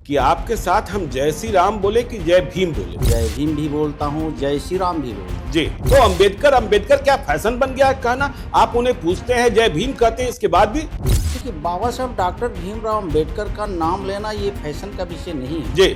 कि आपके साथ हम जय श्री राम बोले कि जय भीम बोले? जय भीम भी बोलता हूँ, जय श्री राम भी बोलता हूँ। जी। तो अंबेडकर अंबेडकर क्या फैशन बन गया है कहना? आप उन्हें पूछते हैं, जय भीम कहते हैं, इसके बाद भी? देखिए, बाबा साहब डॉक्टर भीमराव अंबेडकर का नाम लेना ये फैशन का विषय नहीं है। जी,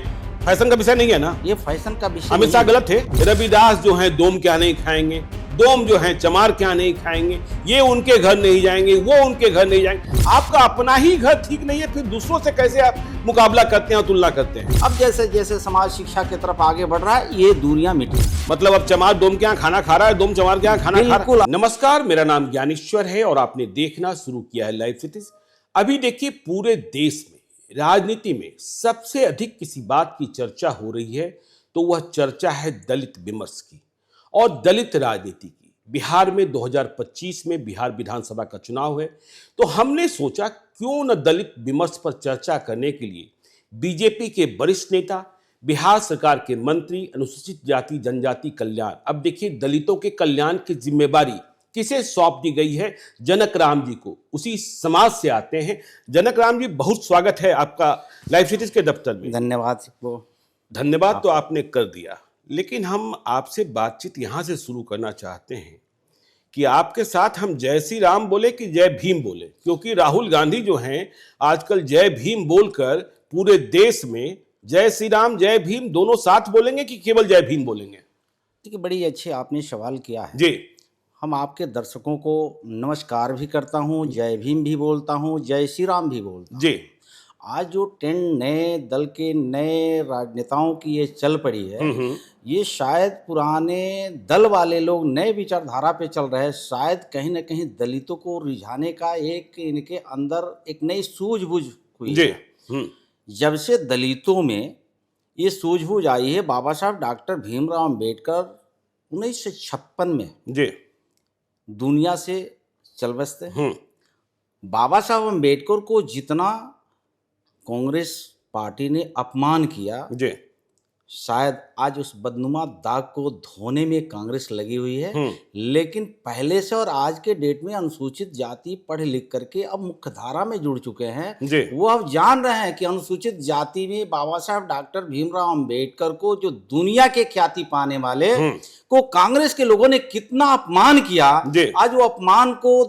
फैशन का विषय नहीं है ना? ये फैशन का विषय अमित शाह नहीं है। गलत थे। रविदास जो है दोम क्या नहीं खाएंगे, दोम जो है चमार क्या नहीं खाएंगे, ये उनके घर नहीं जाएंगे, वो उनके घर नहीं जाएंगे। आपका अपना ही घर ठीक नहीं है, फिर दूसरों से कैसे आप मुकाबला करते हैं और तुलना करते हैं? अब जैसे जैसे समाज शिक्षा की तरफ आगे बढ़ रहा है, ये दूरियां मिटी। मतलब अब चमार दोम के यहाँ खाना खा रहा है, दोम चमार के यहाँ खाना खा रहा बिल्कुल। है। नमस्कार, मेरा नाम ज्ञानेश्वर है और आपने देखना शुरू किया है लाइव सिटीज। अभी देखिए, पूरे देश में राजनीति में सबसे अधिक किसी बात की चर्चा हो रही है तो वह चर्चा है दलित विमर्श की और दलित राजनीति की। बिहार में 2025 में बिहार विधानसभा का चुनाव है, तो हमने सोचा क्यों न दलित विमर्श पर चर्चा करने के लिए बीजेपी के वरिष्ठ नेता, बिहार सरकार के मंत्री, अनुसूचित जाति जनजाति कल्याण, अब देखिए दलितों के कल्याण की जिम्मेवारी किसे सौंप दी गई है? जनक राम जी को। उसी समाज से आते हैं। जनक राम जी, बहुत स्वागत है आपका लाइव सिटीज के दफ्तर में। धन्यवाद। धन्यवाद तो आपने कर दिया, लेकिन हम आपसे बातचीत यहां से शुरू करना चाहते हैं कि आपके साथ हम जय श्री राम बोले कि जय भीम बोले, क्योंकि राहुल गांधी जो हैं आजकल जय भीम बोलकर पूरे देश में जय श्री राम जय भीम दोनों साथ बोलेंगे कि केवल जय भीम बोलेंगे? देखिए, बड़ी अच्छी आपने सवाल किया है। जी। हम आपके दर्शकों को नमस्कार भी करता हूँ, जय भीम भी बोलता हूँ, जय श्री राम भी बोलता हूँ। जी। आज जो ट्रेंड नए दल के नए राजनेताओं की ये चल पड़ी है, ये शायद पुराने दल वाले लोग नए विचारधारा पे चल रहे हैं। शायद कहीं ना कहीं दलितों को रिझाने का एक इनके अंदर एक नई सूझबूझ हुई जी। है। जब से दलितों में ये सूझबूझ आई है, बाबा साहब डॉक्टर भीमराव अंबेडकर 1956 में जी। दुनिया से चल बसते हैं। बाबा साहब अंबेडकर को जितना कांग्रेस पार्टी ने अपमान किया, जी। शायद आज उस बदनुमा दाग को धोने में कांग्रेस लगी हुई है। लेकिन पहले से और आज के डेट में अनुसूचित जाति पढ़ लिख करके अब मुख्यधारा में जुड़ चुके हैं। जी। वो अब जान रहे हैं कि अनुसूचित जाति में बाबा साहब डॉक्टर भीमराव अंबेडकर को, जो दुनिया के ख्याति पाने वाले को, कांग्रेस के लोगों ने कितना अपमान किया। आज वो अपमान को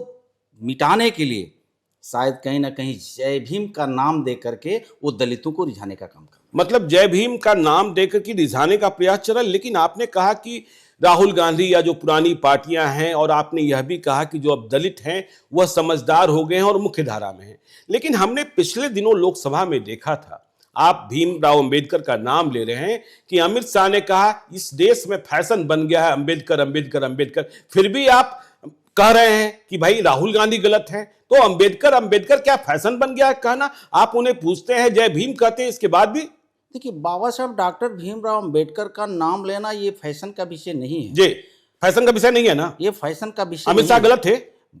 मिटाने के लिए शायद कहीं ना कहीं जय भीम का नाम दे करके वो दलितों को रिझाने का काम कर, मतलब जय भीम का नाम देकर के रिझाने का प्रयास चला। लेकिन आपने कहा कि राहुल गांधी या जो पुरानी पार्टियां हैं, और आपने यह भी कहा कि जो अब दलित हैं वह समझदार हो गए हैं और मुख्य धारा में हैं। लेकिन हमने पिछले दिनों लोकसभा में देखा था, आप भीमराव अंबेडकर का नाम ले रहे हैं कि अमित शाह ने कहा इस देश में फैशन बन गया है अंबेडकर अंबेडकर अंबेडकर, फिर भी आप कह रहे हैं कि भाई राहुल गांधी गलत है। तो अंबेडकर अंबेडकर क्या फैशन बन गया है कहना? आप उन्हें पूछते हैं, जय भीम कहते हैं, इसके बाद भी? देखिए, बाबा साहब डॉक्टर भीमराव अंबेडकर का नाम लेना ये फैशन का विषय नहीं है। जी, फैशन का विषय नहीं है ना? ये फैशन का विषय अमित शाह गलत थे।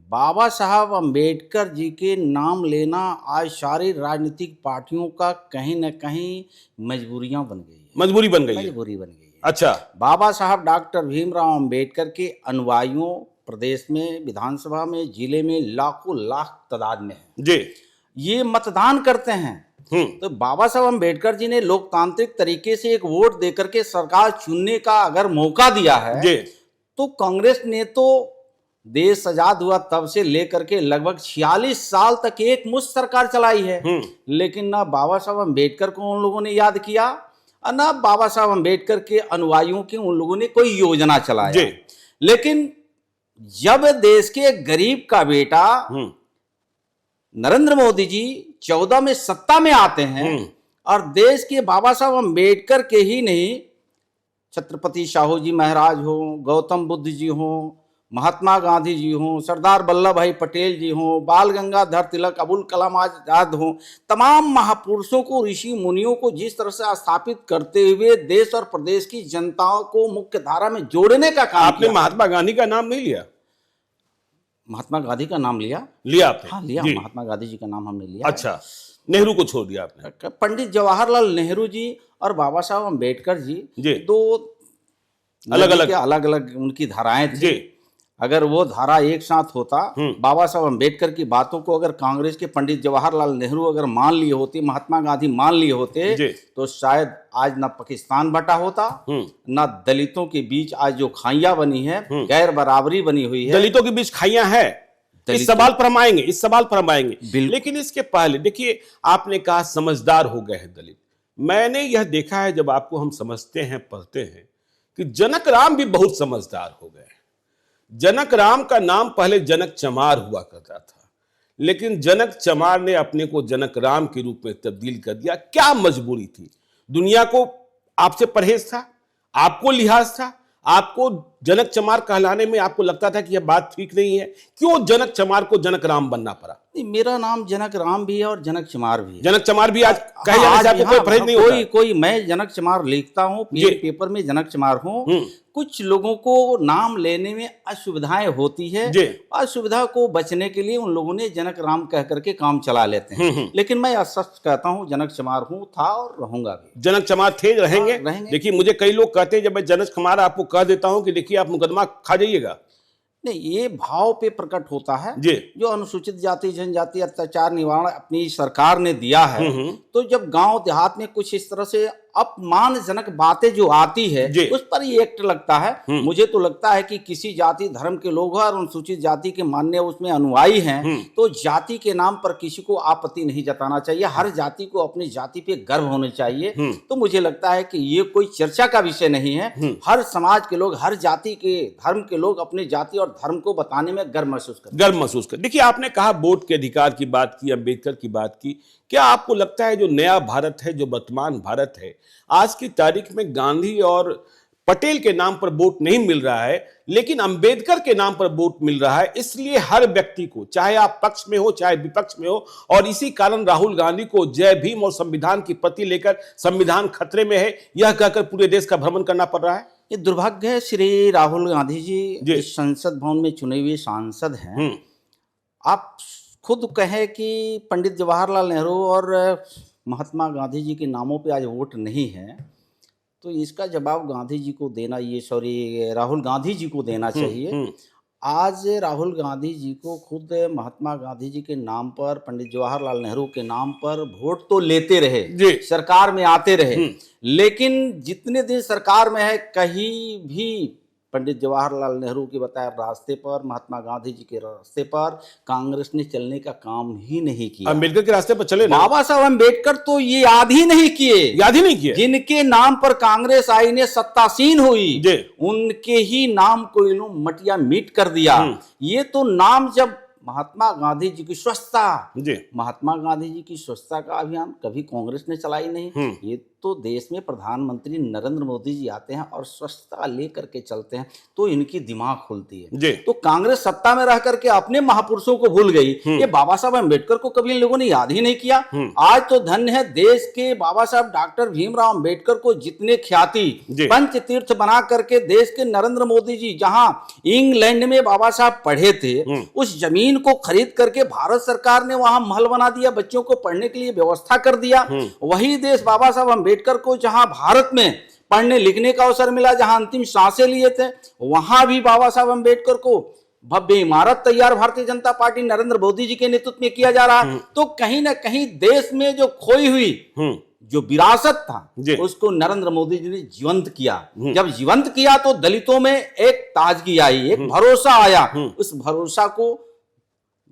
बाबा साहब अंबेडकर जी के नाम लेना आज सारी राजनीतिक पार्टियों का कहीं न कहीं मजबूरियां बन गई है। मजबूरी बन गई है। मजबूरी बन गई है। अच्छा। बाबा साहब डॉक्टर भीमराव अंबेडकर के अनुयायियों प्रदेश में, विधानसभा में, जिले में लाखों लाख तादाद में है। जी। ये मतदान करते हैं। तो बाबा साहब अंबेडकर जी ने लोकतांत्रिक तरीके से एक वोट देकर के सरकार चुनने का अगर मौका दिया है, जी, तो कांग्रेस ने तो देश आजाद हुआ तब से लेकर के लगभग 46 साल तक एक मुश्त सरकार चलाई है। लेकिन ना बाबा साहब अंबेडकर को उन लोगों ने याद किया और ना बाबा साहब अंबेडकर के अनुयायियों की उन लोगों ने कोई योजना चलाई। लेकिन जब देश के गरीब का बेटा नरेंद्र मोदी जी 14 में सत्ता में आते हैं और देश के बाबा साहब अंबेडकर के ही नहीं, छत्रपति शाहू जी महाराज हो, गौतम बुद्ध जी हो, महात्मा गांधी जी हो, सरदार वल्लभ भाई पटेल जी हो, बाल गंगाधर तिलक, अबुल कलाम आजाद हो, तमाम महापुरुषों को, ऋषि मुनियों को जिस तरह से स्थापित करते हुए देश और प्रदेश की जनताओं को मुख्य धारा में जोड़ने का काम आपने महात्मा गांधी का नाम नहीं लिया? महात्मा गांधी का नाम लिया आपने? हाँ, लिया। महात्मा गांधी जी का नाम हमने लिया। अच्छा, नेहरू को छोड़ दिया आपने? पंडित जवाहरलाल नेहरू जी और बाबा साहब अंबेडकर जी, दो अलग अलग उनकी धाराएं थी। अगर वो धारा एक साथ होता, बाबा साहब अम्बेडकर की बातों को अगर कांग्रेस के पंडित जवाहरलाल नेहरू अगर मान लिए होते, महात्मा गांधी मान लिए होते, तो शायद आज ना पाकिस्तान बटा होता, ना दलितों के बीच आज जो खाइयां बनी है, गैर बराबरी बनी हुई है। दलितों के बीच खाइयां है, इस सवाल पर हम आएंगे, लेकिन इसके पहले देखिए, आपने कहा समझदार हो गए हैं दलित। मैंने यह देखा है, जब आपको हम समझते हैं, पढ़ते हैं, कि जनक राम भी बहुत समझदार हो गए। जनक राम का नाम पहले जनक चमार हुआ करता था, लेकिन जनक चमार ने अपने को जनक राम के रूप में तब्दील कर दिया। क्या मजबूरी थी? दुनिया को आपसे परहेज था, आपको लिहाज था, आपको जनक चमार कहलाने में आपको लगता था कि यह बात ठीक नहीं है। क्यों जनक चमार को जनक राम बनना पड़ा? मेरा नाम जनक राम भी है और जनक चमार भी है। जनक चमार भी आज कहे जाने से आपको कोई परहेज नहीं होता? कोई मैं जनक चमार लिखता हूँ, पेपर में जनक चमार हूँ। कुछ लोगों को नाम लेने में असुविधाएं होती है, असुविधा को बचने के लिए उन लोगों ने जनक राम कह करके काम चला लेते हैं। लेकिन मैं सच कहता हूँ, जनक चमार हूँ, था और रहूंगा भी। जनक चमार थे, रहेंगे। देखिए, मुझे कई लोग कहते हैं, जब मैं जनक चमार आपको कह देता हूँ कि देखिए आप मुकदमा खा जाइएगा। नहीं, ये भाव पे प्रकट होता है जो अनुसूचित जाति जनजाति अत्याचार निवारण अपनी सरकार ने दिया है। तो जब गांव देहात में कुछ इस तरह से अपमानजनक बातें जो आती है, उस पर ये एक्ट लगता है। मुझे तो लगता है कि किसी जाति धर्म के लोग हैं और अनुसूचित जाति के मान्य उसमें अनुयायी हैं, तो जाति के नाम पर किसी को आपत्ति नहीं जताना चाहिए। हर जाति को अपनी जाति पे गर्व होना चाहिए। तो मुझे लगता है कि ये कोई चर्चा का विषय नहीं है। हर समाज के लोग, हर जाति के धर्म के लोग अपनी जाति और धर्म को बताने में गर्व महसूस कर। देखिए, आपने कहा वोट के अधिकार की बात की, अम्बेडकर की बात की। क्या आपको लगता है जो नया भारत है, जो वर्तमान भारत है, आज की तारीख में गांधी और पटेल के नाम पर वोट नहीं मिल रहा है, लेकिन अंबेडकर के नाम पर वोट मिल रहा है? इसलिए हर व्यक्ति को, चाहे आप पक्ष में हो चाहे विपक्ष में हो, और इसी कारण राहुल गांधी को जय भीम और संविधान की प्रति लेकर संविधान खतरे में है यह कहकर पूरे देश का भ्रमण करना पड़ रहा है। ये दुर्भाग्य है। श्री राहुल गांधी जी संसद भवन में चुने हुए सांसद हैं। आप खुद कहें कि पंडित जवाहरलाल नेहरू और महात्मा गांधी जी के नामों पे आज वोट नहीं है, तो इसका जवाब गांधी जी को देना, राहुल गांधी जी को देना चाहिए। आज राहुल गांधी जी को खुद महात्मा गांधी जी के नाम पर, पंडित जवाहरलाल नेहरू के नाम पर वोट तो लेते रहे, सरकार में आते रहे, लेकिन जितने दिन सरकार में है, कहीं भी पंडित जवाहरलाल नेहरू के बताए रास्ते पर, महात्मा गांधी जी के रास्ते पर कांग्रेस ने चलने का काम ही नहीं किया। अम्बेडकर के रास्ते पर चले ना? बाबा साहब अम्बेडकर तो ये याद ही नहीं किए। जिनके नाम पर कांग्रेस आई ने सत्तासीन हुई, उनके ही नाम को इन लोग मटिया मीट कर दिया। ये तो नाम, जब महात्मा गांधी जी की स्वच्छता, महात्मा गांधी जी की स्वच्छता का अभियान कभी कांग्रेस ने चलाई नहीं। ये तो देश में प्रधानमंत्री नरेंद्र मोदी जी आते हैं और स्वच्छता लेकर के चलते हैं, तो इनकी दिमाग खुलती है। तो कांग्रेस सत्ता में रह करके अपने महापुरुषों को भूल गई। ये बाबा साहब अम्बेडकर को कभी इन लोगों ने याद ही नहीं किया। आज तो धन्य है देश के बाबा साहब डॉक्टर भीमराव अम्बेडकर को जितने ख्याति, पंच तीर्थ बना करके देश के नरेंद्र मोदी जी जहां इंग्लैंड में बाबा साहब पढ़े थे, उस जमीन को खरीद करके भारत सरकार ने वहां महल बना दिया, बच्चों को पढ़ने के लिए व्यवस्था कर दिया। वही देश बाबा साहब अम्बेडकर को जहां भारत में पढ़ने लिखने का अवसर मिला, जहां अंतिम सांसें लिए थे, वहां भी बाबा साहब अम्बेडकर को भव्य इमारत तैयार भारतीय जनता पार्टी नरेंद्र मोदी जी के नेतृत्व में किया जा रहा है। तो कहीं ना कहीं देश में जो खोई हुई जो विरासत था, उसको नरेंद्र मोदी जी ने जीवंत किया। जब जीवंत किया तो दलितों में एक ताजगी आई, एक भरोसा आया। उस भरोसा को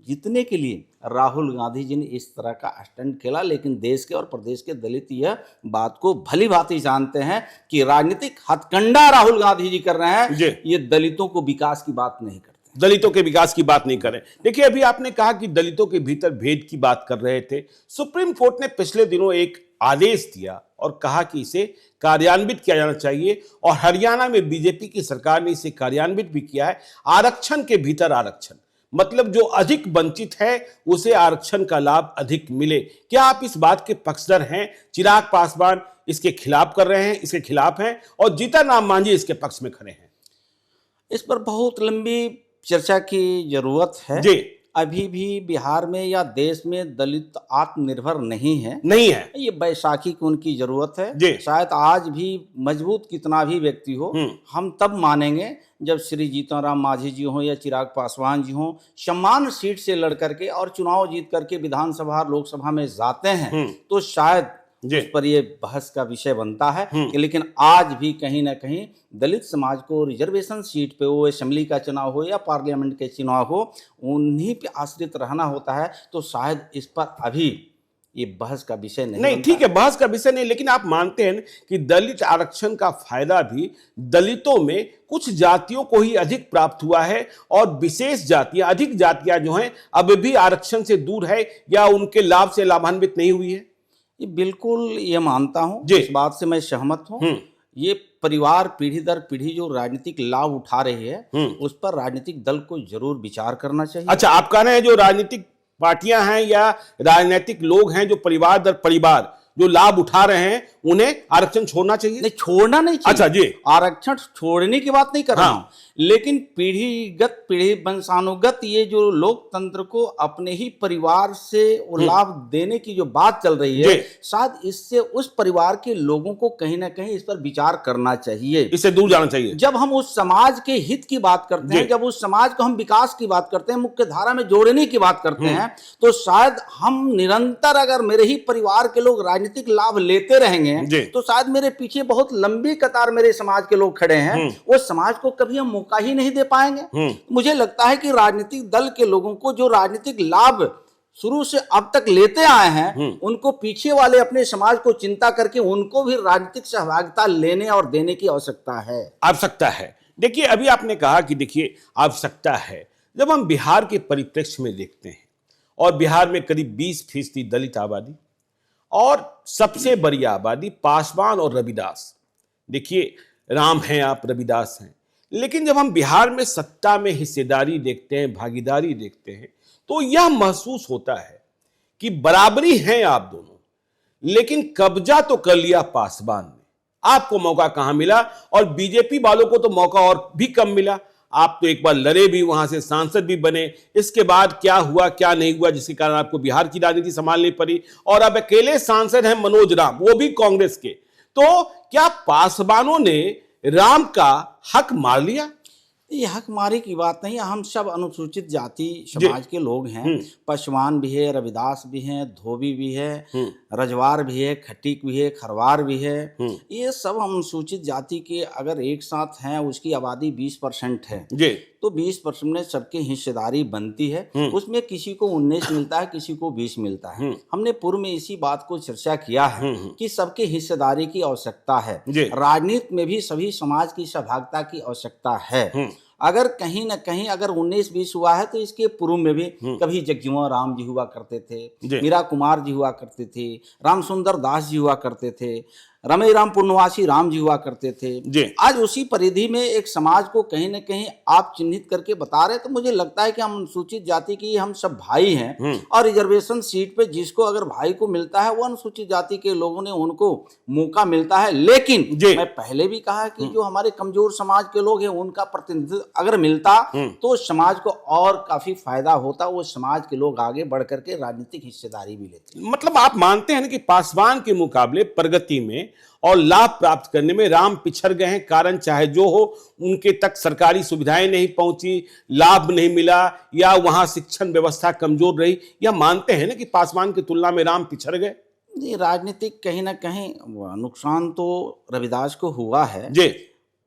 जीतने के लिए राहुल गांधी जी ने इस तरह का स्टंट खेला। लेकिन देश के और प्रदेश के दलित यह बात को भली भांति जानते हैं कि राजनीतिक हथकंडा राहुल गांधी जी कर रहे हैं। ये दलितों को विकास की बात नहीं करते, दलितों के विकास की बात नहीं करें। देखिए, अभी आपने कहा कि दलितों के भीतर भेद की बात कर रहे थे। सुप्रीम कोर्ट ने पिछले दिनों एक आदेश दिया और कहा कि इसे कार्यान्वित किया जाना चाहिए, और हरियाणा में बीजेपी की सरकार ने इसे कार्यान्वित भी किया है। आरक्षण के भीतर आरक्षण, मतलब जो अधिक वंचित है उसे आरक्षण का लाभ अधिक मिले। क्या आप इस बात के पक्षधर हैं? चिराग पासवान इसके खिलाफ कर रहे हैं, इसके खिलाफ हैं, और जीतन राम मांझी इसके पक्ष में खड़े हैं। इस पर बहुत लंबी चर्चा की जरूरत है। अभी भी बिहार में या देश में दलित आत्मनिर्भर नहीं है। ये बैसाखी की उनकी जरूरत है। शायद आज भी मजबूत कितना भी व्यक्ति हो, हम तब मानेंगे जब श्री जीतनराम मांझी जी हों या चिराग पासवान जी हों, सम्मान सीट से लड़ करके और चुनाव जीत करके विधानसभा लोकसभा में जाते हैं, तो शायद उस पर ये बहस का विषय बनता है कि लेकिन आज भी कहीं ना कहीं दलित समाज को रिजर्वेशन सीट पे, वो असेंबली का चुनाव हो या पार्लियामेंट के चुनाव हो, उन्हीं पे आश्रित रहना होता है। तो शायद इस पर अभी ये बहस का विषय नहीं। ठीक है, बहस का विषय नहीं, लेकिन आप मानते हैं कि दलित आरक्षण का फायदा भी दलितों में कुछ जातियों को ही अधिक प्राप्त हुआ है और विशेष जातियां, अधिक जातियां जो हैं अब भी आरक्षण से दूर है या उनके लाभ से लाभान्वित नहीं हुई है? ये बिल्कुल ये मानता हूँ, इस बात से मैं सहमत हूँ। ये परिवार पीढ़ी दर पीढ़ी जो राजनीतिक लाभ उठा रही है, उस पर राजनीतिक दल को जरूर विचार करना चाहिए। अच्छा, आप कह रहे हैं जो राजनीतिक पार्टियां हैं या राजनीतिक लोग हैं जो परिवार दर परिवार जो लाभ उठा रहे हैं, उन्हें आरक्षण छोड़ना चाहिए? नहीं, छोड़ना नहीं चाहिए। अच्छा जी, आरक्षण छोड़ने की बात नहीं कर रहा हूं, लेकिन पीढ़ीगत पीढ़ी वंशानुगत ये जो लोकतंत्र को अपने ही परिवार से लाभ देने की जो बात चल रही है, शायद इससे उस परिवार के लोगों को कहीं ना कहीं इस पर विचार करना चाहिए, इससे दूर जाना चाहिए। जब हम उस समाज के हित की बात करते हैं, जब उस समाज को हम विकास की बात करते हैं, मुख्य धारा में जोड़ने की बात करते हैं, तो शायद हम निरंतर अगर मेरे ही परिवार के लोग राजनीतिक लाभ लेते रहेंगे तो शायद मेरे पीछे बहुत लंबी कतार मेरे समाज के लोग खड़े हैं, वो समाज को कभी हम मौका ही नहीं दे पाएंगे। मुझे लगता है कि राजनीतिक दल के लोगों को जो राजनीतिक लाभ शुरू से अब तक लेते आए हैं, उनको पीछे वाले अपने समाज को चिंता करके उनको भी राजनीतिक सहभागिता लेने और देने की आवश्यकता है। देखिए, अभी आपने कहा कि देखिए आवश्यकता है। जब हम बिहार के परिप्रेक्ष्य में देखते हैं और बिहार में करीब 20% दलित आबादी और सबसे बड़ी आबादी पासवान और रविदास, देखिए राम हैं आप, रविदास हैं, लेकिन जब हम बिहार में सत्ता में हिस्सेदारी देखते हैं, भागीदारी देखते हैं, तो यह महसूस होता है कि बराबरी हैं आप दोनों, लेकिन कब्जा तो कर लिया पासवान ने, आपको मौका कहां मिला, और बीजेपी वालों को तो मौका और भी कम मिला। आप तो एक बार लड़े भी, वहां से सांसद भी बने, इसके बाद क्या हुआ क्या नहीं हुआ, जिसके कारण आपको बिहार की राजनीति संभालनी पड़ी, और अब अकेले सांसद हैं मनोज राम, वो भी कांग्रेस के। तो क्या पासवानों ने राम का हक मार लिया? ये हक मारे की बात नहीं, हम सब अनुसूचित जाति समाज के लोग हैं। पासवान भी है, रविदास भी हैं, धोबी भी है, रजवार भी है, खटीक भी है, खरवार भी है। ये सब अनुसूचित जाति के अगर एक साथ हैं, उसकी आबादी 20% है, तो 20% में सबकी हिस्सेदारी बनती है। उसमें किसी को 19 मिलता है, किसी को 20 मिलता है। हमने पूर्व में इसी बात को चर्चा किया है कि सबकी हिस्सेदारी की आवश्यकता है। राजनीति में भी सभी समाज की सहभागिता की आवश्यकता है। अगर कहीं ना कहीं अगर 19-20 हुआ है, तो इसके पूर्व में भी कभी जगजीवन राम जी हुआ करते थे, मीरा कुमार जी हुआ करते थे, राम सुंदर दास जी हुआ करते थे, रमई राम पूर्णवासी राम जी हुआ करते थे। आज उसी परिधि में एक समाज को कहीं ना कहीं आप चिन्हित करके बता रहे, तो मुझे लगता है कि हम अनुसूचित जाति की हम सब भाई हैं, और रिजर्वेशन सीट पे जिसको अगर भाई को मिलता है, वो अनुसूचित जाति के लोगों ने उनको मौका मिलता है। लेकिन मैं पहले भी कहा कि जो हमारे कमजोर समाज के लोग हैं, उनका प्रतिनिधित्व अगर मिलता तो समाज को और काफी फायदा होता, वो समाज के लोग आगे बढ़ करके राजनीतिक हिस्सेदारी भी लेते। मतलब आप मानते हैं कि पासवान के मुकाबले प्रगति में और लाभ प्राप्त करने में राम पिछड़ गए हैं, कारण चाहे जो हो, उनके तक सरकारी सुविधाएं नहीं पहुंची, लाभ नहीं मिला, या वहां शिक्षण व्यवस्था कमजोर रही, या मानते हैं ना कि पासवान की तुलना में राम पिछड़ गए? ये राजनीतिक कहीं ना कहीं नुकसान तो रविदास को हुआ है,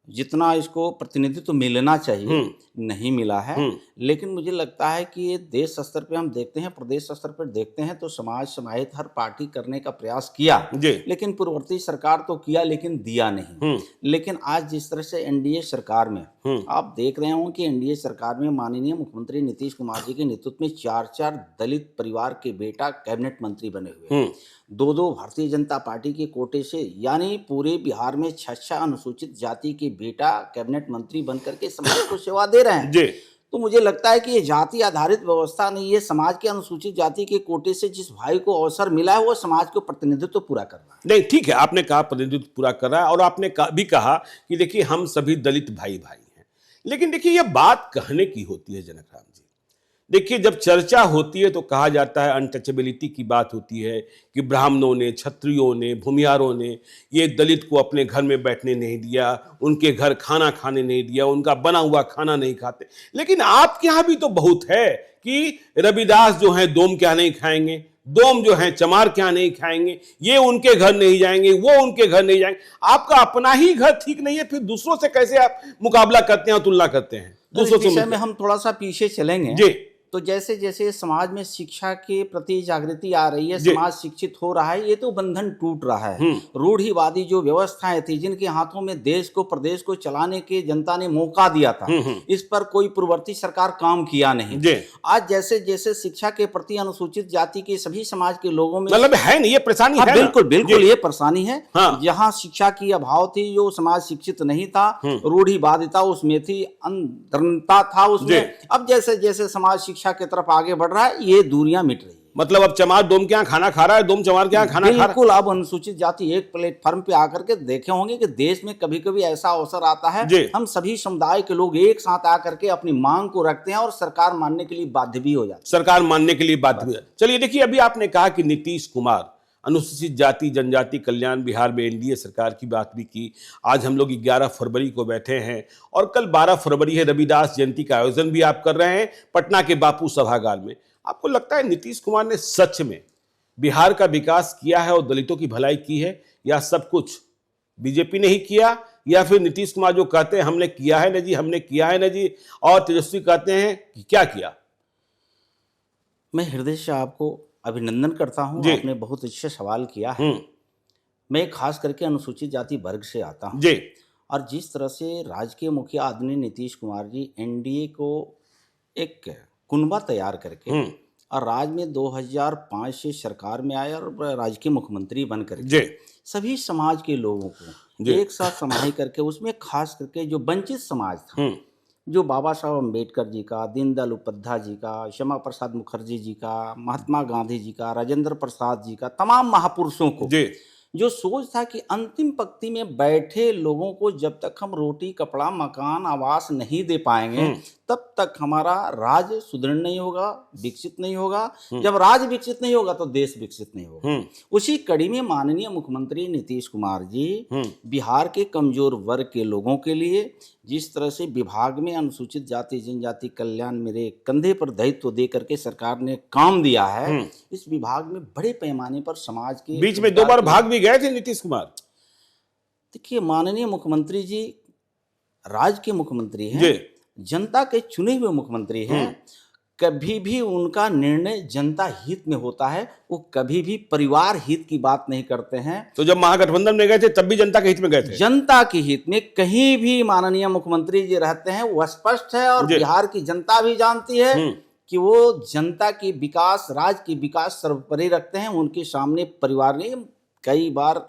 जितना इसको प्रतिनिधित्व मिलना चाहिए नहीं मिला है। लेकिन मुझे लगता है कि ये देश स्तर पे हम देखते हैं, प्रदेश स्तर पर देखते हैं, तो समाज समाहित हर पार्टी करने का प्रयास किया, लेकिन पूर्ववर्ती सरकार तो किया लेकिन दिया नहीं। लेकिन आज जिस तरह से एनडीए सरकार में आप देख रहे हो कि एनडीए सरकार में माननीय मुख्यमंत्री नीतीश कुमार जी के नेतृत्व में 4 दलित परिवार के बेटा कैबिनेट मंत्री बने हुए हैं, 2 भारतीय जनता पार्टी के कोटे से, यानी पूरे बिहार में 6 अनुसूचित जाति के बेटा कैबिनेट मंत्री बनकर के समाज को सेवा दे रहे हैं। तो मुझे लगता है कि ये जाति आधारित व्यवस्था नहीं है, समाज के अनुसूचित जाति के कोटे से जिस भाई को अवसर मिला है, वो समाज को प्रतिनिधित्व पूरा कर रहा है। नहीं, ठीक है, आपने कहा प्रतिनिधित्व पूरा कर रहा है, और आपने भी कहा कि देखिए हम सभी दलित भाई भाई हैं। लेकिन देखिए, यह बात कहने की होती है जनक राम जी, देखिए, जब चर्चा होती है तो कहा जाता है अनटचेबिलिटी की बात होती है कि ब्राह्मणों ने, क्षत्रियों ने, भूमिहारों ने ये दलित को अपने घर में बैठने नहीं दिया, उनके घर खाना खाने नहीं दिया, उनका बना हुआ खाना नहीं खाते। लेकिन आपके यहाँ भी तो बहुत है कि रविदास जो हैं डोम क्या नहीं खाएंगे, डोम जो हैं चमार क्या नहीं खाएंगे, ये उनके घर नहीं जाएंगे, वो उनके घर नहीं जाएंगे। आपका अपना ही घर ठीक नहीं है, फिर दूसरों से कैसे आप मुकाबला करते हैं, तुलना करते हैं दूसरों से? में हम थोड़ा सा पीछे चलेंगे जी। तो जैसे जैसे समाज में शिक्षा के प्रति जागृति आ रही है, समाज शिक्षित हो रहा है, ये तो बंधन टूट रहा है। रूढ़िवादी जो व्यवस्थाएं थी, जिनके हाथों में देश को, प्रदेश को चलाने के जनता ने मौका दिया था, इस पर कोई पूर्ववर्ती सरकार काम किया नहीं। आज जैसे जैसे शिक्षा के प्रति अनुसूचित जाति के सभी समाज के लोगों में मतलब है नहीं, ये परेशानी है। बिल्कुल बिल्कुल ये परेशानी है। जहाँ शिक्षा की अभाव थी, जो समाज शिक्षित नहीं था, रूढ़िवादिता उसमें थी, अंधता था उसमें। अब जैसे जैसे समाज शिक्षा की तरफ आगे बढ़ रहा है, ये दूरियां मिट रही है। मतलब अब चमार डोम के यहाँ खाना खा रहा है, डोम चमार के यहाँ खाना खा रहा है। बिल्कुल। अब अनुसूचित जाति एक प्लेटफॉर्म पे आकर के देखे होंगे कि देश में कभी कभी ऐसा अवसर आता है, हम सभी समुदाय के लोग एक साथ आकर के अपनी मांग को रखते हैं और सरकार मानने के लिए बाध्य भी हो जाती है। सरकार मानने के लिए बाध्य भी। चलिए देखिए, अभी आपने कहा कि नीतीश कुमार अनुसूचित जाति जनजाति कल्याण बिहार में एनडीए सरकार की बात भी की। आज हम लोग 11 फरवरी को बैठे हैं और कल 12 फरवरी है, रविदास जयंती का आयोजन भी आप कर रहे हैं पटना के बापू सभागार में। आपको लगता है नीतीश कुमार ने सच में बिहार का विकास किया है और दलितों की भलाई की है, या सब कुछ बीजेपी ने ही किया, या फिर नीतीश कुमार जो कहते हैं हमने किया है ना जी, हमने किया है ना जी, और तेजस्वी कहते हैं कि क्या किया? मैं हृदय से आपको अभिनंदन करता हूं, आपने बहुत अच्छा सवाल किया है। मैं खास करके अनुसूचित जाति वर्ग से आता हूं जी। और जिस तरह से राज्य के मुखिया आदरणीय नीतीश कुमार जी एनडीए को एक कुनबा तैयार करके और राज्य में 2005 से सरकार में आए और राज्य के मुख्यमंत्री बनकर सभी समाज के लोगों को एक साथ समाहित करके, उसमें खास करके जो वंचित समाज था, जो बाबा साहब अम्बेडकर जी का, दीनदयाल उपाध्याय जी का, श्यामा प्रसाद मुखर्जी जी का, महात्मा गांधी जी का, राजेंद्र प्रसाद जी का, तमाम महापुरुषों को जो सोच था कि अंतिम पंक्ति में बैठे लोगों को जब तक हम रोटी, कपड़ा, मकान, आवास नहीं दे पाएंगे तब तक हमारा राज्य सुदृढ़ नहीं होगा, विकसित नहीं होगा। जब राज्य विकसित नहीं होगा तो देश विकसित नहीं होगा। उसी कड़ी में माननीय मुख्यमंत्री नीतीश कुमार जी बिहार के कमजोर वर्ग के लोगों के लिए जिस तरह से विभाग में अनुसूचित जाति जनजाति कल्याण मेरे कंधे पर दायित्व दे करके सरकार ने काम दिया है, इस विभाग में बड़े पैमाने पर समाज के बीच में 2 बार भाग भी गए थे नीतीश कुमार। देखिए, माननीय मुख्यमंत्री जी राज्य के मुख्यमंत्री हैं, जनता के चुने हुए मुख्यमंत्री हैं। कभी भी उनका निर्णय जनता हित में होता है, वो कभी भी परिवार हित की बात नहीं करते हैं। तो जब महागठबंधन में गए थे तब भी जनता के हित में गए थे? जनता के हित में कहीं भी माननीय मुख्यमंत्री जी रहते हैं, वो स्पष्ट है और बिहार की जनता भी जानती है कि वो जनता की विकास, राज्य की विकास सर्वोपरि रखते हैं। उनके सामने परिवार ने कई बार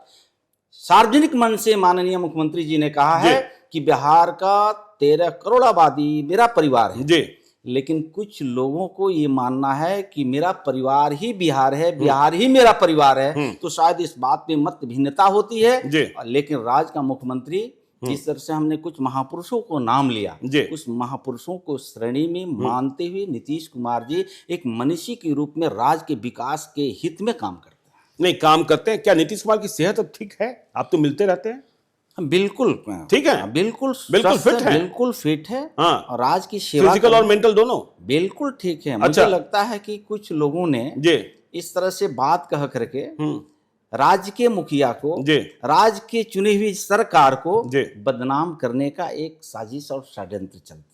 सार्वजनिक मन से माननीय मुख्यमंत्री जी ने कहा है कि बिहार का 13 करोड़ आबादी मेरा परिवार है। लेकिन कुछ लोगों को ये मानना है कि मेरा परिवार ही बिहार है, बिहार ही मेरा परिवार है, तो शायद इस बात में मत भिन्नता होती है। लेकिन राज्य का मुख्यमंत्री जिस तरह से हमने कुछ महापुरुषों को नाम लिया, उस महापुरुषों को श्रेणी में मानते हुए नीतीश कुमार जी एक मनीषी के रूप में राज्य के विकास के हित में काम करते हैं। नहीं, काम करते हैं। क्या नीतीश कुमार की सेहत अब ठीक है? आप तो मिलते रहते हैं। बिल्कुल ठीक है, बिल्कुल फिट है, बिल्कुल फिट है। और आज की सेवा फिजिकल और मेंटल दोनों बिल्कुल ठीक है। मुझे लगता है कि कुछ लोगों ने इस तरह से बात कह करके राज्य के मुखिया को, राज्य के चुनी हुई सरकार को बदनाम करने का एक साजिश और षड्यंत्र चलती है।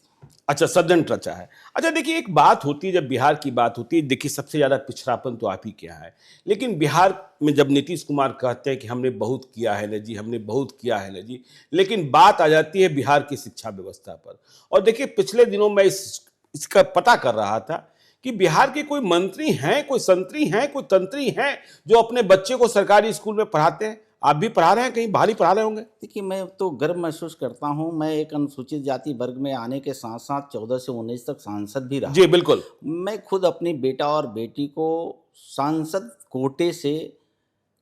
अच्छा, षड्यंत्र रचा है। अच्छा देखिए, एक बात होती है जब बिहार की बात होती है, देखिए सबसे ज्यादा पिछड़ापन तो आप ही क्या है, लेकिन बिहार में जब नीतीश कुमार कहते हैं कि हमने बहुत किया है ना जी, हमने बहुत किया है ना जी, लेकिन बात आ जाती है बिहार की शिक्षा व्यवस्था पर। और देखिए, पिछले दिनों मैं इसका पता कर रहा था कि बिहार के कोई मंत्री हैं, कोई संतरी हैं, कोई तंत्री हैं जो अपने बच्चे को सरकारी स्कूल में पढ़ाते हैं। आप भी पढ़ा रहे हैं, कहीं बाहर ही पढ़ा रहे होंगे? देखिए, मैं तो गर्व महसूस करता हूं। मैं एक अनुसूचित जाति वर्ग में आने के साथ साथ 14 से 19 तक सांसद भी रहा। जी बिल्कुल। मैं खुद अपनी बेटा और बेटी को सांसद कोटे से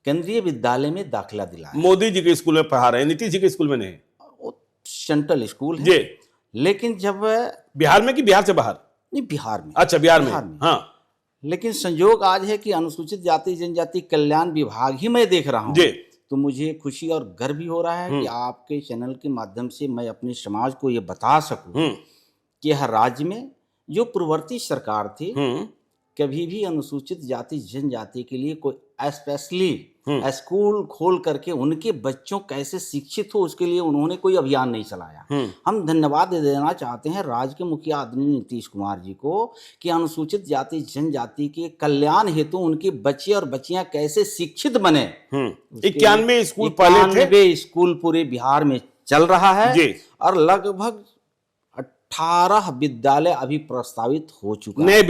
केंद्रीय विद्यालय में दाखिला दिलाया। मोदी जी के स्कूल में पढ़ा रहे हैं, नीतीश जी के स्कूल में नहीं? वो सेंट्रल स्कूल है। लेकिन जब बिहार में कि बिहार से बाहर? नहीं, बिहार में। अच्छा, बिहार में। हाँ, लेकिन संयोग आज है कि अनुसूचित जाति जनजाति कल्याण विभाग ही मैं देख रहा हूँ, तो मुझे खुशी और गर्व भी हो रहा है कि आपके चैनल के माध्यम से मैं अपने समाज को ये बता सकूं कि हर राज्य में जो पूर्ववर्ती सरकार थी, कभी भी अनुसूचित जाति जनजाति के लिए कोई स्पेशली स्कूल खोल करके उनके बच्चों कैसे शिक्षित हो, उसके लिए उन्होंने कोई अभियान नहीं चलाया। हम धन्यवाद दे देना चाहते हैं राज्य के मुखिया आदरणीय नीतीश कुमार जी को कि अनुसूचित जाति जनजाति के कल्याण हेतु उनके बच्चे और बच्चियां कैसे शिक्षित बने। 91 स्कूल पहले थे, स्कूल पूरे बिहार में चल रहा है और लगभग 18 विद्यालय अभी प्रस्तावित हो चुका है, नए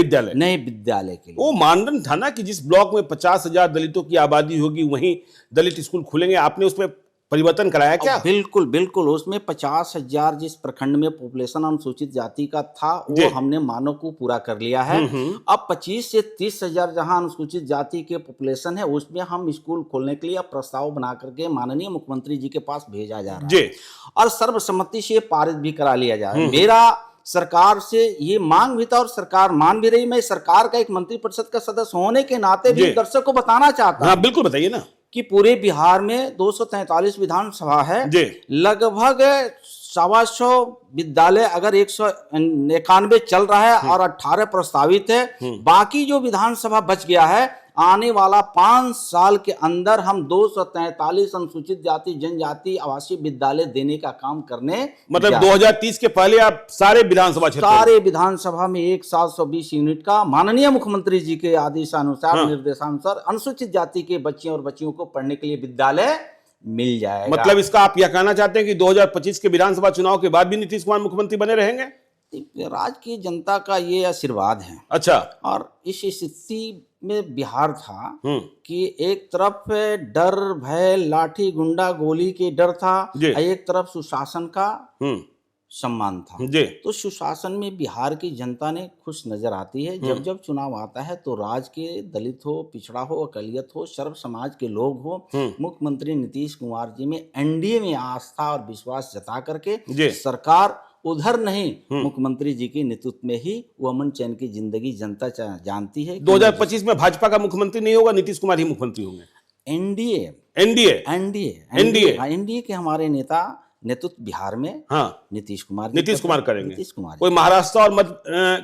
विद्यालय के लिए। वो मानदंड था ना कि जिस ब्लॉक में 50,000 दलितों की आबादी होगी वहीं दलित स्कूल खुलेंगे, आपने उसमें परिवर्तन कराया क्या? बिल्कुल बिल्कुल, उसमें 50,000 जिस प्रखंड में पॉपुलेशन अनुसूचित जाति का था वो हमने मानव को पूरा कर लिया है। अब 25 से 30,000 जहां अनुसूचित जाति के पॉपुलेशन है उसमें हम स्कूल खोलने के लिए प्रस्ताव बना करके माननीय मुख्यमंत्री जी के पास भेजा जा रहा है और सर्वसम्मति से पारित भी करा लिया जा रहा है। मेरा सरकार से ये मांग भी था और सरकार मान भी रही। मैं सरकार का एक मंत्रिपरिषद का सदस्य होने के नाते भी दर्शक को बताना चाहता हूँ। बिल्कुल बताइए ना कि पूरे बिहार में 243 विधानसभा है, लगभग 125 विद्यालय अगर 191 चल रहा है और 18 प्रस्तावित है, बाकी जो विधानसभा बच गया है आने वाला 5 साल के अंदर हम 243 अनुसूचित जाति जनजाति आवासीय विद्यालय देने का काम करने, मतलब 2030 के पहले आप सारे विधानसभा में एक 720 यूनिट का माननीय मुख्यमंत्री जी के आदेशानुसार निर्देशानुसार अनुसूचित जाति के बच्चे और बच्चियों को पढ़ने के लिए विद्यालय मिल जाएगा। मतलब इसका आप यह कहना चाहते हैं कि 2025 के विधानसभा चुनाव के बाद भी नीतीश कुमार मुख्यमंत्री बने रहेंगे? राज्य की जनता का ये आशीर्वाद है। अच्छा। और इस स्थिति में बिहार था कि एक तरफ डर भय लाठी गुंडा गोली के डर था, एक तरफ सुशासन का सम्मान था। तो सुशासन में बिहार की जनता ने खुश नजर आती है। जब जब चुनाव आता है तो राज्य के दलित हो, पिछड़ा हो, अकलियत हो, सर्व समाज के लोग हो, मुख्यमंत्री नीतीश कुमार जी में एनडीए में आस्था और विश्वास जता करके सरकार उधर नहीं, मुख्यमंत्री जी के नेतृत्व में ही वो अमन चैन की जिंदगी जनता जानती है। 2025 में भाजपा का मुख्यमंत्री नहीं होगा, नीतीश कुमार ही मुख्यमंत्री होंगे। एनडीए के हमारे नेता नेतृत्व बिहार में नीतीश कुमार करेंगे। कोई महाराष्ट्र और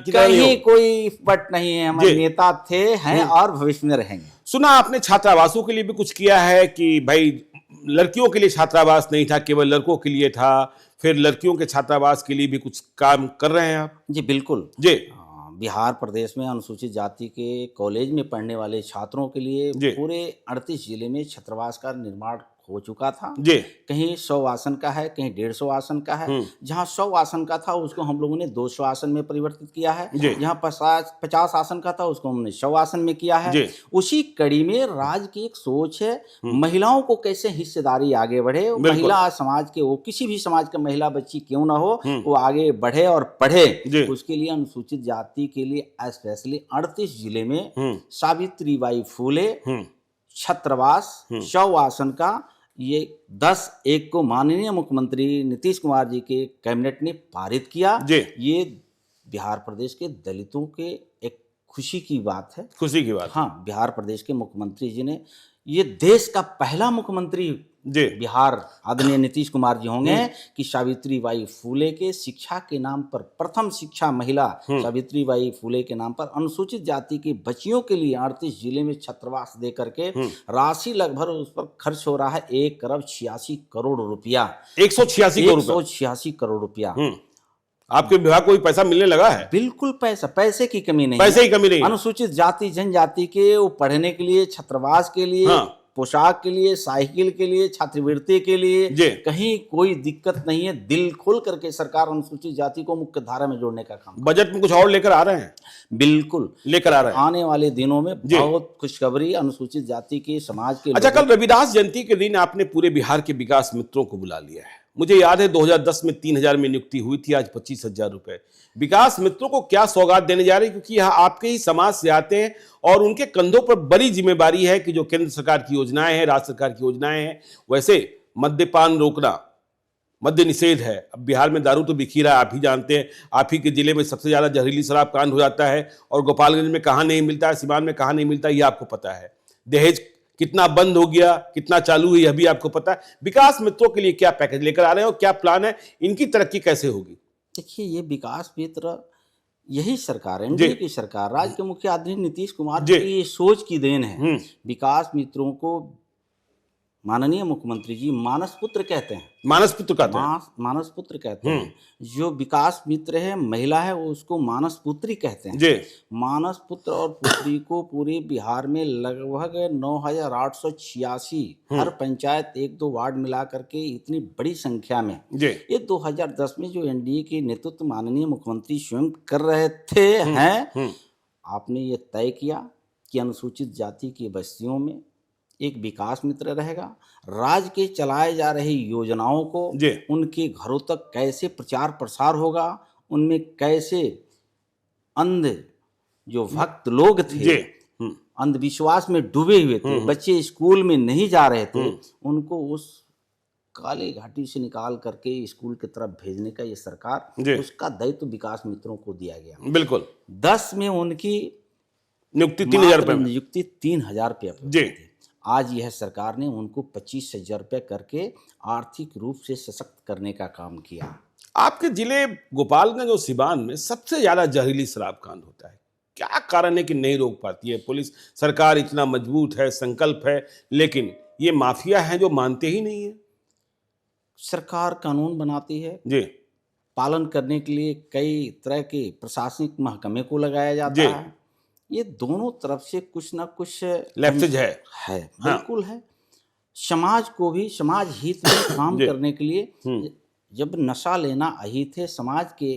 कहीं कोई पट नहीं है, हमारे नेता थे, हैं और भविष्य में रहेंगे। सुना आपने छात्रावासों के लिए भी कुछ किया है कि भाई लड़कियों के लिए छात्रावास नहीं था, केवल लड़कों के लिए था, फिर लड़कियों के छात्रावास के लिए भी कुछ काम कर रहे हैं आप? जी बिल्कुल बिहार प्रदेश में अनुसूचित जाति के कॉलेज में पढ़ने वाले छात्रों के लिए पूरे 38 जिले में छात्रावास का निर्माण हो चुका था। कहीं 100 आसन का है, कहीं 150 आसन का है। जहां 100 आसन का था उसको हम लोगों ने 200 आसन में परिवर्तित किया है। जहां 50 आसन का था उसको हमने 100 आसन में किया है। उसी कड़ी में राज्य की एक सोच है, महिलाओं को कैसे हिस्सेदारी आगे बढ़े, महिला समाज के, वो किसी भी समाज का महिला बच्ची क्यों ना हो, वो आगे बढ़े और पढ़े। उसके लिए अनुसूचित जाति के लिए स्पेशली 38 जिले में सावित्रीबाई फूले छात्रावास 100 आसन का ये 10/1 को माननीय मुख्यमंत्री नीतीश कुमार जी के कैबिनेट ने पारित किया। ये बिहार प्रदेश के दलितों के एक खुशी की बात है। हाँ, बिहार प्रदेश के मुख्यमंत्री जी ने, ये देश का पहला मुख्यमंत्री बिहार आदरणीय नीतीश कुमार जी होंगे कि सावित्रीबाई फूले के शिक्षा के नाम पर, प्रथम शिक्षा महिला सावित्रीबाई फूले के नाम पर अनुसूचित जाति की बच्चियों के लिए 38 जिले में छात्रावास दे करके राशि लगभग उस पर खर्च हो रहा है 1,86 करोड़ रुपया। 186 करोड़ रुपया। आपके विभाग को भी पैसा मिलने लगा है? बिल्कुल, पैसे की कमी नहीं। अनुसूचित जाति जनजाति के वो पढ़ने के लिए, छात्रावास के लिए, पोशाक के लिए, साइकिल के लिए, छात्रवृत्ति के लिए कहीं कोई दिक्कत नहीं है। दिल खोल करके सरकार अनुसूचित जाति को मुख्य धारा में जोड़ने का काम। बजट में कुछ और लेकर आ रहे हैं? बिल्कुल लेकर आ रहे हैं। आने वाले दिनों में बहुत खुशखबरी अनुसूचित जाति के समाज के। अच्छा, कल रविदास जयंती के दिन आपने पूरे बिहार के विकास मित्रों को बुला लिया है। मुझे याद है 2010 में 3,000 में नियुक्ति हुई थी, आज 25,000 रुपए। विकास मित्रों को क्या सौगात देने जा रहे हैं, क्योंकि यहाँ आपके ही समाज से आते हैं और उनके कंधों पर बड़ी जिम्मेदारी है कि जो केंद्र सरकार की योजनाएं हैं, राज्य सरकार की योजनाएं हैं, वैसे मद्यपान रोकना, मद्य निषेध है। अब बिहार में दारू तो बिखी रहा है, आप ही जानते हैं। आप ही के जिले में सबसे ज्यादा जहरीली शराब कांड हो जाता है, और गोपालगंज में कहाँ नहीं मिलता है, सिवान में कहाँ नहीं मिलता है, ये आपको पता है। दहेज कितना बंद हो गया, कितना चालू है, यह भी आपको पता है। विकास मित्रों के लिए क्या पैकेज लेकर आ रहे हैं और क्या प्लान है, इनकी तरक्की कैसे होगी? देखिए, ये विकास मित्र यही सरकार, एनडीए की सरकार, राज्य के मुख्य आदरणीय नीतीश कुमार जी की सोच की देन है। विकास मित्रों को माननीय मुख्यमंत्री जी मानस पुत्र कहते हैं। मानस पुत्र कहते हैं। मानस पुत्र कहते हैं। जो विकास मित्र है, महिला है, वो उसको मानस पुत्री कहते हैं। जी। मानस पुत्र और पुत्री को पूरे बिहार में लगभग 9,886 हर पंचायत 1-2 वार्ड मिला करके इतनी बड़ी संख्या में, ये 2010 में जो एनडीए के नेतृत्व माननीय मुख्यमंत्री स्वयं कर रहे थे हैं, आपने ये तय किया कि अनुसूचित जाति की बस्तियों में एक विकास मित्र रहेगा। राज्य के चलाए जा रही योजनाओं को उनके घरों तक कैसे प्रचार प्रसार होगा, उनमें कैसे अंध जो भक्त लोग थे, अंधविश्वास में डूबे हुए थे, बच्चे स्कूल में नहीं जा रहे थे, उनको उस काली घाटी से निकाल करके स्कूल की तरफ भेजने का ये सरकार, उसका दायित्व विकास मित्रों को दिया गया। बिल्कुल। 10 में उनकी नियुक्ति 3,000 रुपये, नियुक्ति 3,000 रुपये। आज यह सरकार ने उनको 25,000 रुपये करके आर्थिक रूप से सशक्त करने का काम किया। आपके जिले गोपालगंज और सिवान में सबसे ज्यादा जहरीली शराब कांड होता है, क्या कारण है कि नहीं रोक पाती है पुलिस? सरकार इतना मजबूत है, संकल्प है, लेकिन ये माफिया हैं जो मानते ही नहीं है। सरकार कानून बनाती है जी, पालन करने के लिए कई तरह के प्रशासनिक महकमे को लगाया जाता है। ये दोनों तरफ से कुछ ना कुछ लैप्सेज है। बिल्कुल है। समाज को भी समाज हित में काम करने के लिए, जब नशा लेना अहित है, समाज के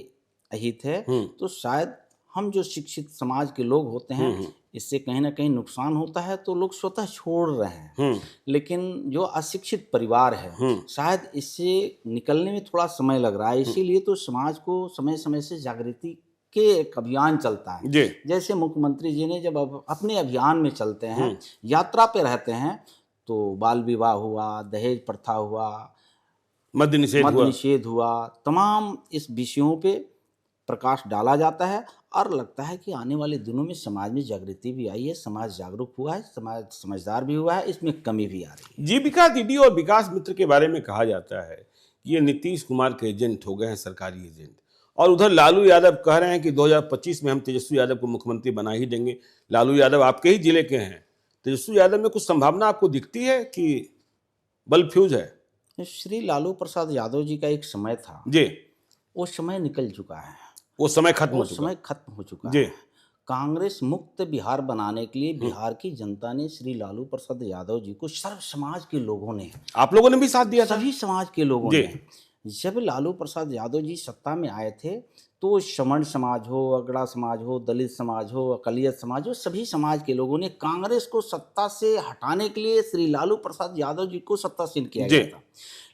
अहित है, तो शायद हम जो शिक्षित समाज के लोग होते हैं, इससे कहीं ना कहीं नुकसान होता है तो लोग स्वतः छोड़ रहे हैं। लेकिन जो अशिक्षित परिवार है, शायद इससे निकलने में थोड़ा समय लग रहा है। इसीलिए तो समाज को समय समय से जागृति के एक अभियान चलता है। जैसे मुख्यमंत्री जी ने जब अपने अभियान में चलते हैं, यात्रा पे रहते हैं, तो बाल विवाह हुआ, दहेज प्रथा हुआ, मद्य निषेध हुआ, तमाम इस विषयों पे प्रकाश डाला जाता है, और लगता है कि आने वाले दिनों में समाज में जागृति भी आई है, समाज जागरूक हुआ है, समाज समझदार भी हुआ है, इसमें कमी भी आ रही है। जीविका दीदी और विकास मित्र के बारे में कहा जाता है कि ये नीतीश कुमार के एजेंट हो गए हैं, सरकारी एजेंट। और उधर लालू यादव कह रहे हैं कि 2025 में हम तेजस्वी यादव को मुख्यमंत्री बना ही देंगे। लालू यादव आपके ही जिले के हैं। तेजस्वी यादव में कुछ संभावना आपको दिखती है कि बल्ब फ्यूज है? श्री लालू प्रसाद यादव जी का एक समय था जी, वो समय निकल चुका है, वो समय खत्म हो चुका है। कांग्रेस मुक्त बिहार बनाने के लिए बिहार की जनता ने श्री लालू प्रसाद यादव जी को, सर्व समाज के लोगों ने, आप लोगों ने भी साथ दिया था, सभी समाज के लोगों ने। जब लालू प्रसाद यादव जी सत्ता में आए थे, तो श्रमण समाज हो, अगड़ा समाज हो, दलित समाज हो, अकलियत समाज हो, सभी समाज के लोगों ने कांग्रेस को सत्ता से हटाने के लिए श्री लालू प्रसाद यादव जी को सत्तासीन किया गया था।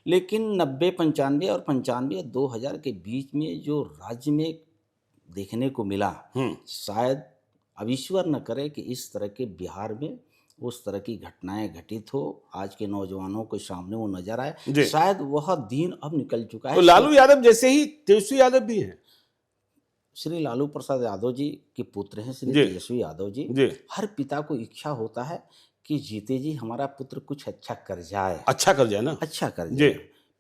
लेकिन 90, 95 और 95 2000 के बीच में जो राज्य में देखने को मिला, शायद अब ईश्वर न करे कि इस तरह के बिहार में उस तरह की घटनाएं घटित हो, आज के नौजवानों के सामने वो नजर आए। शायद वह दिन अब निकल चुका है। तो लालू यादव जैसे ही तेजस्वी यादव भी हैं। श्री लालू प्रसाद यादव जी के पुत्र हैं श्री तेजस्वी यादव जी। हर पिता को इच्छा होता है कि जीते जी हमारा पुत्र कुछ अच्छा कर जाए, अच्छा कर जाए ना, अच्छा कर जाए।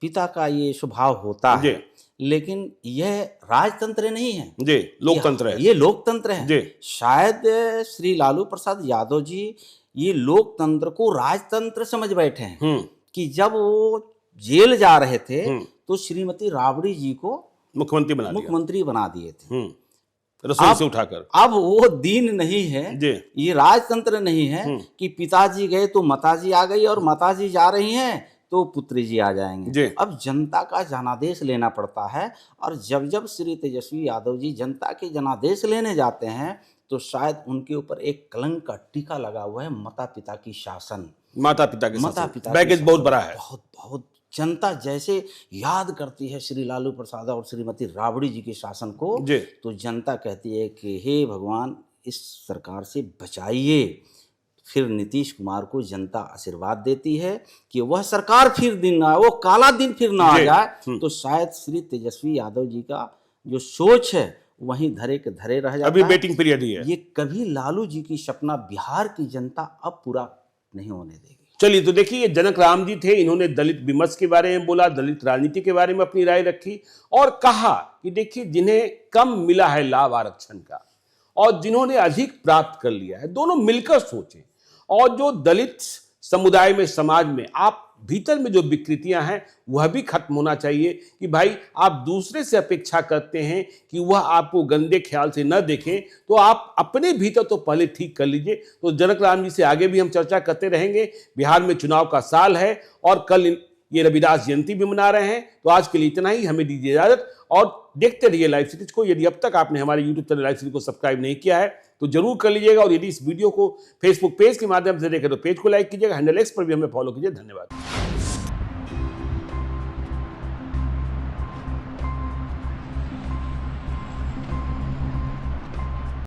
पिता का ये स्वभाव होता है, लेकिन यह राजतंत्र नहीं है, लोकतंत्र है, ये लोकतंत्र है। शायद श्री लालू प्रसाद यादव जी ये लोकतंत्र को राजतंत्र समझ बैठे हैं कि जब वो जेल जा रहे थे तो श्रीमती राबड़ी जी को मुख्यमंत्री बना दिए थे, रसोई से उठाकर। अब वो दिन नहीं है, ये राजतंत्र नहीं है कि पिताजी गए तो माताजी आ गई और माताजी जा रही हैं तो पुत्री जी आ जाएंगे। अब जनता का जनादेश लेना पड़ता है, और जब जब श्री तेजस्वी यादव जी जनता के जनादेश लेने जाते हैं तो शायद उनके ऊपर एक कलंक का टीका लगा हुआ है, माता पिता की शासन, माता पिता बैगेज बहुत बड़ा है। बहुत जनता जैसे याद करती है श्री लालू प्रसाद और श्रीमती राबड़ी जी के शासन को, तो जनता कहती है कि हे भगवान, इस सरकार से बचाइए। फिर नीतीश कुमार को जनता आशीर्वाद देती है कि वह सरकार फिर दिन ना, वो काला दिन फिर ना आ जाए, तो शायद श्री तेजस्वी यादव जी का जो सोच है वहीं धरे के धरे रह जाता है। अभी वेटिंग पीरियड ही है। ये कभी लालू जी की सपना बिहार की जनता अब पूरा नहीं होने देगी। चलिए, तो देखिए, ये जनक राम जी थे, इन्होंने दलित विमर्श के बारे में बोला, दलित राजनीति के बारे में अपनी राय रखी और कहा कि देखिए, जिन्हें कम मिला है लाभ आरक्षण का और जिन्होंने अधिक प्राप्त कर लिया है, दोनों मिलकर सोचें। और जो दलित समुदाय में, समाज में आप भीतर में जो विकृतियां हैं वह भी खत्म होना चाहिए कि भाई आप दूसरे से अपेक्षा करते हैं कि वह आपको गंदे ख्याल से न देखें, तो आप अपने भीतर तो पहले ठीक कर लीजिए। तो जनक राम जी से आगे भी हम चर्चा करते रहेंगे। बिहार में चुनाव का साल है और कल ये रविदास जयंती भी मना रहे हैं। तो आज के लिए इतना ही, हमें दीजिए इजाजत और देखते रहिए लाइव सिटीज को। यदि अब तक आपने हमारे यूट्यूब चैनल लाइव सिटीज को सब्सक्राइब नहीं किया है तो जरूर कर लीजिएगा और यदि इस वीडियो को फेसबुक पेज के माध्यम से देखें तो पेज को लाइक कीजिएगा, हैंडल एक्स पर भी हमें फॉलो कीजिए। धन्यवाद।